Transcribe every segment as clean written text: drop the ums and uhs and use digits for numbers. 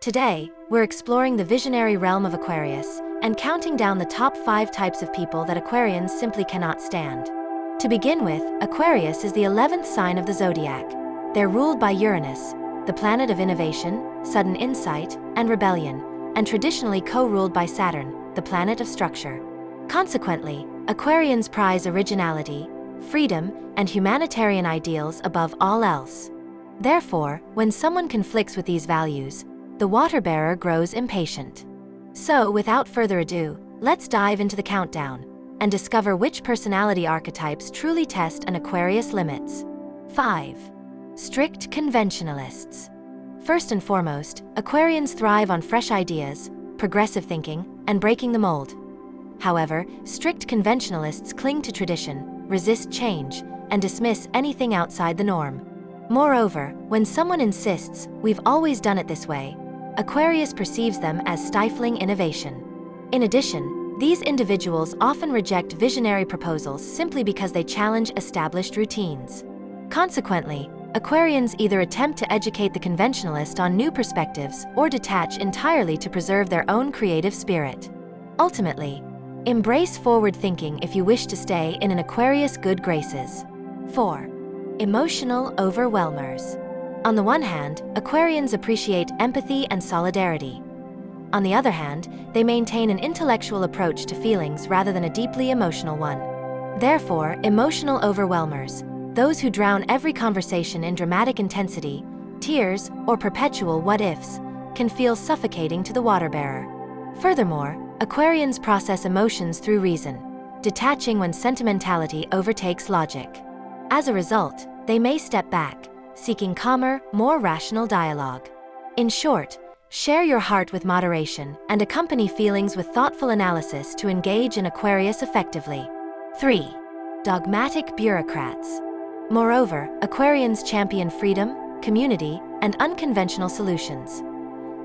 Today, we're exploring the visionary realm of Aquarius and counting down the top 5 types of people that Aquarians simply cannot stand. To begin with, Aquarius is the 11th sign of the Zodiac. They're ruled by Uranus, the planet of innovation, sudden insight, and rebellion, and traditionally co-ruled by Saturn, the planet of structure. Consequently, Aquarians prize originality, freedom, and humanitarian ideals above all else. Therefore, when someone conflicts with these values, the water-bearer grows impatient. So, without further ado, let's dive into the countdown and discover which personality archetypes truly test an Aquarius' limits. 5. Strict conventionalists. First and foremost, Aquarians thrive on fresh ideas, progressive thinking, and breaking the mold. However, strict conventionalists cling to tradition, resist change, and dismiss anything outside the norm. Moreover, when someone insists, "We've always done it this way," Aquarius perceives them as stifling innovation. In addition, these individuals often reject visionary proposals simply because they challenge established routines. Consequently, Aquarians either attempt to educate the conventionalist on new perspectives or detach entirely to preserve their own creative spirit. Ultimately, embrace forward thinking if you wish to stay in an Aquarius' good graces. 4. Emotional overwhelmers. On the one hand, Aquarians appreciate empathy and solidarity. On the other hand, they maintain an intellectual approach to feelings rather than a deeply emotional one. Therefore, emotional overwhelmers, those who drown every conversation in dramatic intensity, tears, or perpetual what-ifs, can feel suffocating to the water-bearer. Furthermore, Aquarians process emotions through reason, detaching when sentimentality overtakes logic. As a result, they may step back, seeking calmer, more rational dialogue. In short, share your heart with moderation and accompany feelings with thoughtful analysis to engage in Aquarius effectively. 3. Dogmatic bureaucrats. Moreover, Aquarians champion freedom, community, and unconventional solutions.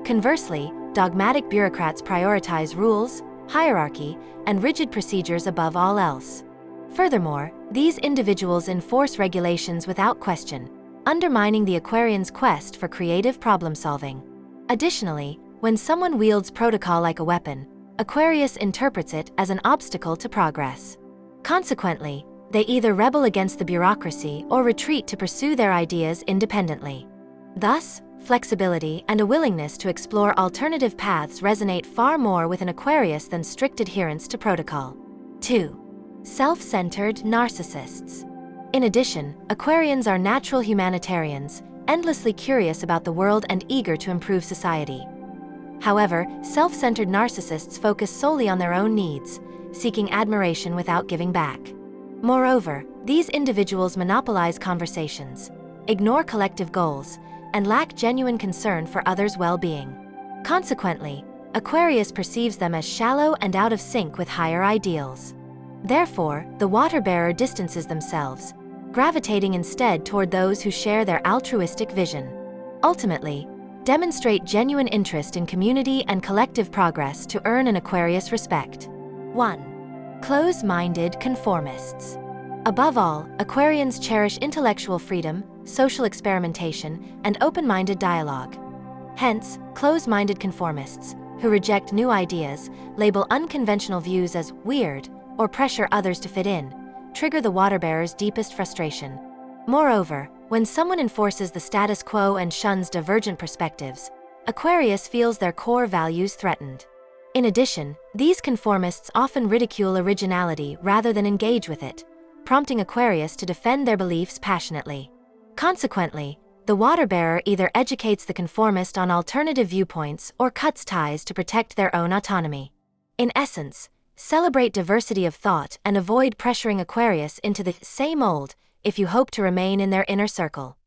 Conversely, dogmatic bureaucrats prioritize rules, hierarchy, and rigid procedures above all else. Furthermore, these individuals enforce regulations without question, undermining the Aquarian's quest for creative problem-solving. Additionally, when someone wields protocol like a weapon, Aquarius interprets it as an obstacle to progress. Consequently, they either rebel against the bureaucracy or retreat to pursue their ideas independently. Thus, flexibility and a willingness to explore alternative paths resonate far more with an Aquarius than strict adherence to protocol. 2. Self-centered narcissists. In addition, Aquarians are natural humanitarians, endlessly curious about the world and eager to improve society. However, self-centered narcissists focus solely on their own needs, seeking admiration without giving back. Moreover, these individuals monopolize conversations, ignore collective goals, and lack genuine concern for others' well-being. Consequently, Aquarius perceives them as shallow and out of sync with higher ideals. Therefore, the water-bearer distances themselves, gravitating instead toward those who share their altruistic vision. Ultimately, demonstrate genuine interest in community and collective progress to earn an Aquarius respect. 1. Close-minded conformists. Above all, Aquarians cherish intellectual freedom, social experimentation, and open-minded dialogue. Hence, close-minded conformists, who reject new ideas, label unconventional views as weird, or pressure others to fit in, trigger the water-bearer's deepest frustration. Moreover, when someone enforces the status quo and shuns divergent perspectives, Aquarius feels their core values threatened. In addition, these conformists often ridicule originality rather than engage with it, prompting Aquarius to defend their beliefs passionately. Consequently, the water-bearer either educates the conformist on alternative viewpoints or cuts ties to protect their own autonomy. In essence, celebrate diversity of thought and avoid pressuring Aquarius into the same mold if you hope to remain in their inner circle.